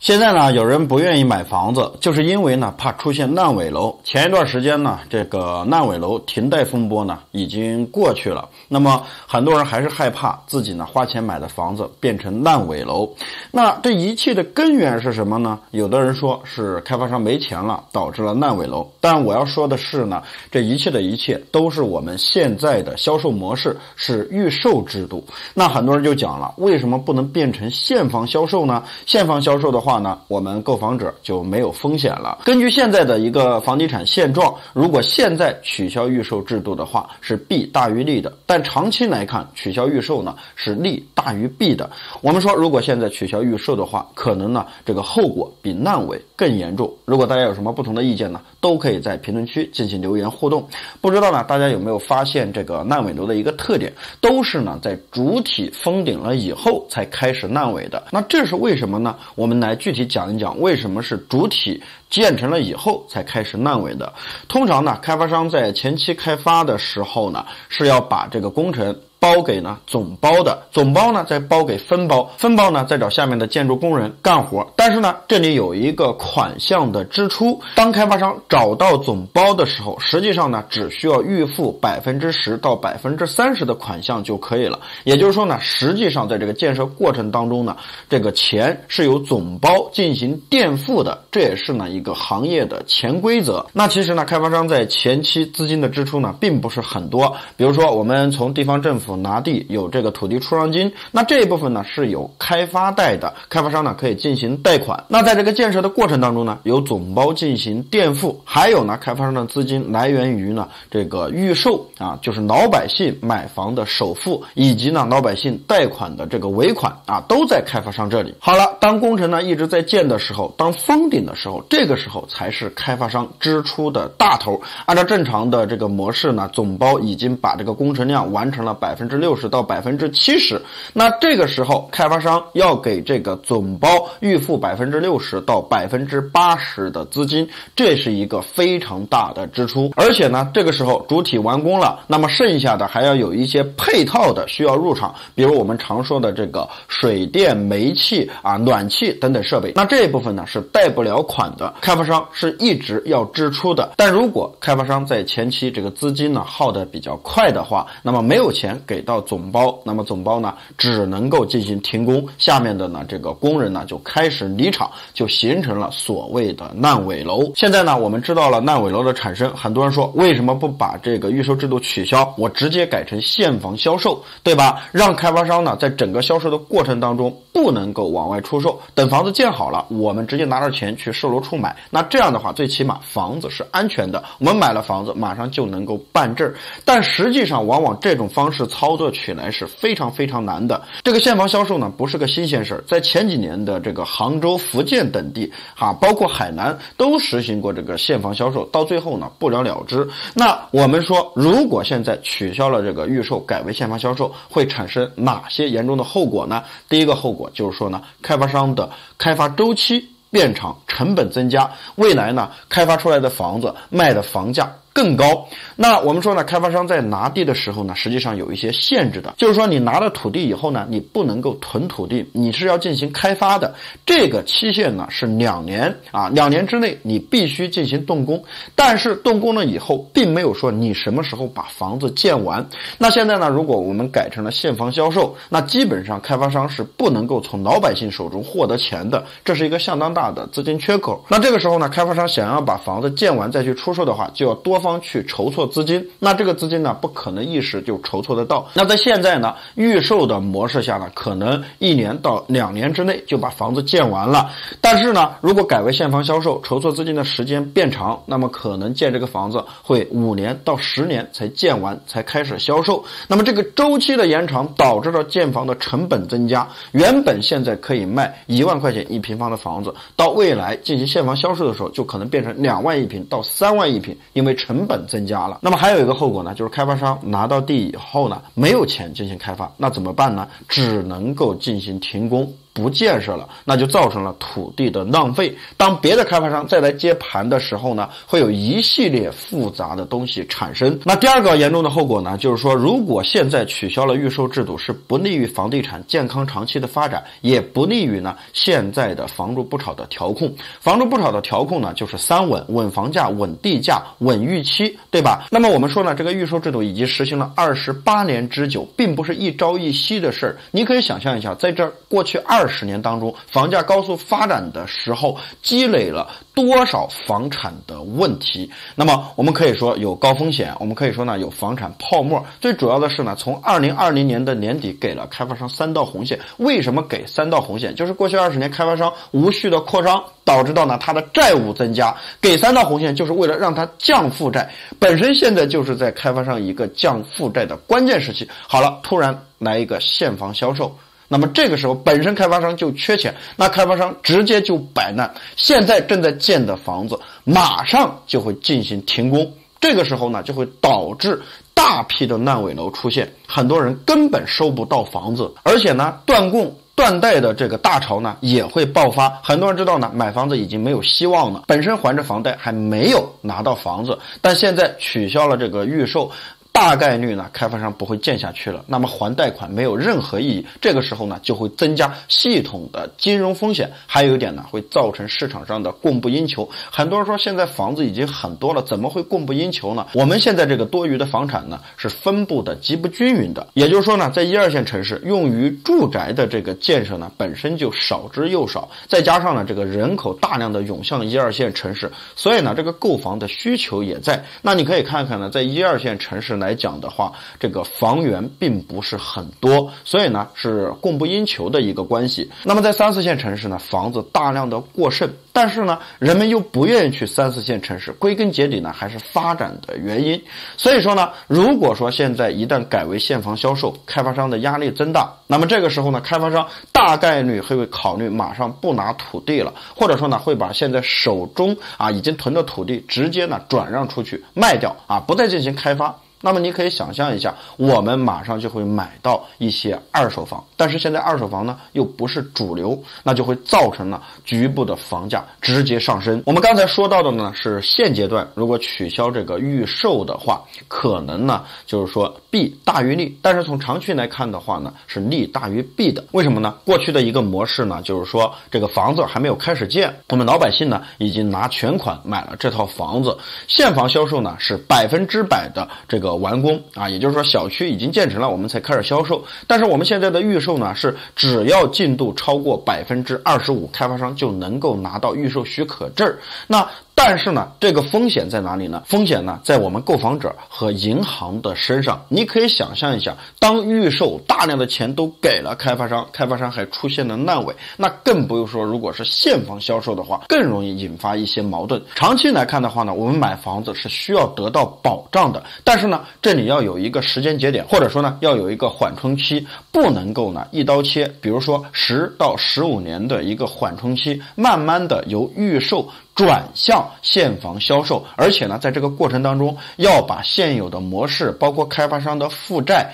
现在呢，有人不愿意买房子，就是因为呢怕出现烂尾楼。前一段时间呢，这个烂尾楼停贷风波呢已经过去了，那么很多人还是害怕自己呢花钱买的房子变成烂尾楼。那这一切的根源是什么呢？有的人说是开发商没钱了，导致了烂尾楼。但我要说的是呢，这一切的一切都是我们现在的销售模式是预售制度。那很多人就讲了，为什么不能变成现房销售呢？现房销售的话呢，我们购房者就没有风险了。根据现在的一个房地产现状，如果现在取消预售制度的话，是弊大于利的。但长期来看，取消预售呢是利大于弊的。我们说，如果现在取消预售的话，可能呢这个后果比烂尾更严重。如果大家有什么不同的意见呢，都可以在评论区进行留言互动。不知道呢大家有没有发现这个烂尾楼的一个特点，都是呢在主体封顶了以后才开始烂尾的。那这是为什么呢？我们来具体讲一讲为什么是主体建成了以后才开始烂尾的。通常呢，开发商在前期开发的时候呢，是要把这个工程包给呢总包的，总包呢再包给分包，分包呢再找下面的建筑工人干活。但是呢，这里有一个款项的支出，当开发商找到总包的时候，实际上呢只需要预付10%到30%的款项就可以了。也就是说呢，实际上在这个建设过程当中呢，这个钱是由总包进行垫付的，这也是呢一个行业的潜规则。那其实呢，开发商在前期资金的支出呢并不是很多，比如说我们从地方政府拿地有这个土地出让金，那这一部分呢是有开发贷的，开发商呢可以进行贷款。那在这个建设的过程当中呢，由总包进行垫付，还有呢开发商的资金来源于呢这个预售啊，就是老百姓买房的首付，以及呢老百姓贷款的这个尾款啊，都在开发商这里。好了，当工程呢一直在建的时候，当封顶的时候，这个时候才是开发商支出的大头。按照正常的这个模式呢，总包已经把这个工程量完成了60%到70%，那这个时候开发商要给这个总包预付60%到80%的资金，这是一个非常大的支出。而且呢，这个时候主体完工了，那么剩下的还要有一些配套的需要入场，比如我们常说的这个水电煤气啊、暖气等等设备。那这一部分呢是贷不了款的，开发商是一直要支出的。但如果开发商在前期这个资金呢耗得比较快的话，那么没有钱给到总包，那么总包呢只能够进行停工，下面的呢这个工人呢就开始离场，就形成了所谓的烂尾楼。现在呢我们知道了烂尾楼的产生，很多人说为什么不把这个预售制度取消，我直接改成现房销售，对吧？让开发商呢在整个销售的过程当中不能够往外出售，等房子建好了，我们直接拿着钱去售楼处买。那这样的话，最起码房子是安全的，我们买了房子马上就能够办证。但实际上往往这种方式操作起来是非常非常难的。这个现房销售呢不是个新鲜事，在前几年的这个杭州、福建等地包括海南都实行过这个现房销售，到最后呢不了了之。那我们说，如果现在取消了这个预售，改为现房销售，会产生哪些严重的后果呢？第一个后果就是说呢，开发商的开发周期变长，成本增加，未来呢开发出来的房子卖的房价更高。那我们说呢，开发商在拿地的时候呢，实际上有一些限制的，就是说你拿了土地以后呢，你不能够囤土地，你是要进行开发的。这个期限呢是2年啊，2年之内你必须进行动工。但是动工了以后，并没有说你什么时候把房子建完。那现在呢，如果我们改成了现房销售，那基本上开发商是不能够从老百姓手中获得钱的，这是一个相当大的资金缺口。那这个时候呢，开发商想要把房子建完再去出售的话，就要多方去筹措资金，那这个资金呢不可能一时就筹措得到。那在现在呢预售的模式下呢，可能1年到2年之内就把房子建完了。但是呢，如果改为现房销售，筹措资金的时间变长，那么可能建这个房子会5年到10年才建完，才开始销售。那么这个周期的延长导致了建房的成本增加，原本现在可以卖1万块钱1平方的房子，到未来进行现房销售的时候，就可能变成2万1平到3万1平，因为成本增加了。那么还有一个后果呢，就是开发商拿到地以后呢，没有钱进行开发，那怎么办呢？只能够进行停工。不建设了，那就造成了土地的浪费。当别的开发商再来接盘的时候呢，会有一系列复杂的东西产生。那第二个严重的后果呢，就是说如果现在取消了预售制度，是不利于房地产健康长期的发展，也不利于呢现在的房住不炒的调控。房住不炒的调控呢，就是三稳：稳房价、稳地价、稳预期，对吧？那么我们说呢，这个预售制度已经实行了28年之久，并不是一朝一夕的事儿。你可以想象一下，在这过去20年当中，房价高速发展的时候，积累了多少房产的问题。那么我们可以说有高风险，我们可以说呢有房产泡沫。最主要的是呢，从2020年的年底给了开发商3道红线。为什么给3道红线？就是过去20年开发商无序的扩张，导致到呢他的债务增加。给3道红线就是为了让他降负债。本身现在就是在开发商一个降负债的关键时期。好了，突然来一个现房销售。那么这个时候本身开发商就缺钱，那开发商直接就摆烂，现在正在建的房子马上就会进行停工，这个时候呢就会导致大批的烂尾楼出现，很多人根本收不到房子，而且呢断供断贷的这个大潮呢也会爆发。很多人知道呢买房子已经没有希望了，本身还着房贷还没有拿到房子，但现在取消了这个预售，大概率呢开发商不会建下去了，那么还贷款没有任何意义。这个时候呢就会增加系统的金融风险，还有一点呢会造成市场上的供不应求。很多人说现在房子已经很多了，怎么会供不应求呢？我们现在这个多余的房产呢是分布的极不均匀的，也就是说呢在1、2线城市用于住宅的这个建设呢本身就少之又少，再加上呢这个人口大量的涌向1、2线城市，所以呢这个购房的需求也在。那你可以看看呢，在1、2线城市来讲的话，这个房源并不是很多，所以呢是供不应求的一个关系。那么在3、4线城市呢，房子大量的过剩，但是呢人们又不愿意去3、4线城市，归根结底呢还是发展的原因。所以说呢，如果说现在一旦改为现房销售，开发商的压力增大，那么这个时候呢开发商大概率会考虑马上不拿土地了，或者说呢会把现在手中已经囤的土地直接呢转让出去卖掉不再进行开发。那么你可以想象一下，我们马上就会买到一些二手房，但是现在二手房呢又不是主流，那就会造成了局部的房价直接上升。我们刚才说到的呢是现阶段如果取消这个预售的话，可能呢就是说弊大于利，但是从长期来看的话呢是利大于弊的。为什么呢？过去的一个模式呢就是说这个房子还没有开始建，我们老百姓呢已经拿全款买了这套房子，现房销售呢是100%的这个完工也就是说小区已经建成了我们才开始销售。但是我们现在的预售呢是只要进度超过25%，开发商就能够拿到预售许可证。那但是呢这个风险在哪里呢？风险呢在我们购房者和银行的身上。你可以想象一下，当预售大量的钱都给了开发商，开发商还出现了烂尾，那更不用说如果是现房销售的话，更容易引发一些矛盾。长期来看的话呢，我们买房子是需要得到保障的，但是呢这里要有一个时间节点，或者说呢要有一个缓冲期，不能够呢一刀切，比如说10到15年的一个缓冲期，慢慢的由预售转向现房销售。而且呢在这个过程当中要把现有的模式，包括开发商的负债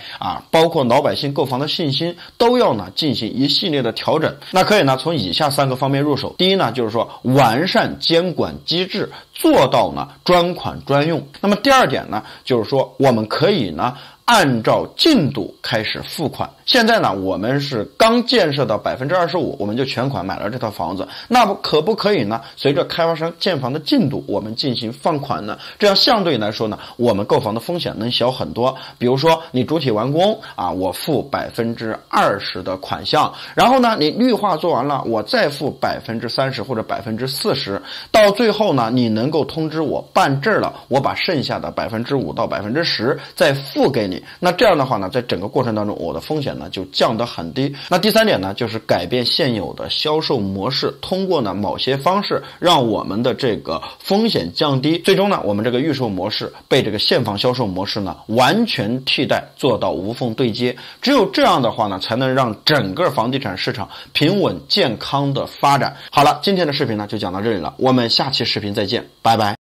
包括老百姓购房的信心，都要呢进行一系列的调整。那可以呢从以下3个方面入手。第一呢就是说完善监管机制，做到呢专款专用。那么第二点呢就是说我们可以呢按照进度开始付款。现在呢我们是刚建设到25%，我们就全款买了这套房子，那可不可以呢随着开发商建房的进度我们进行放款呢？这样相对来说呢我们购房的风险能小很多。比如说你主体完工我付20%的款项，然后呢你绿化做完了，我再付30%或者40%，到最后呢你能够通知我办证了，我把剩下的5%到10%再付给你。那这样的话呢在整个过程当中我的风险呢就降得很低。那第3点呢就是改变现有的销售模式，通过呢某些方式让我们的这个风险降低，最终呢我们这个预售模式被这个现房销售模式呢完全替代，做到无缝对接。只有这样的话呢才能让整个房地产市场平稳健康的发展。好了，今天的视频呢就讲到这里了，我们下期视频再见，拜拜。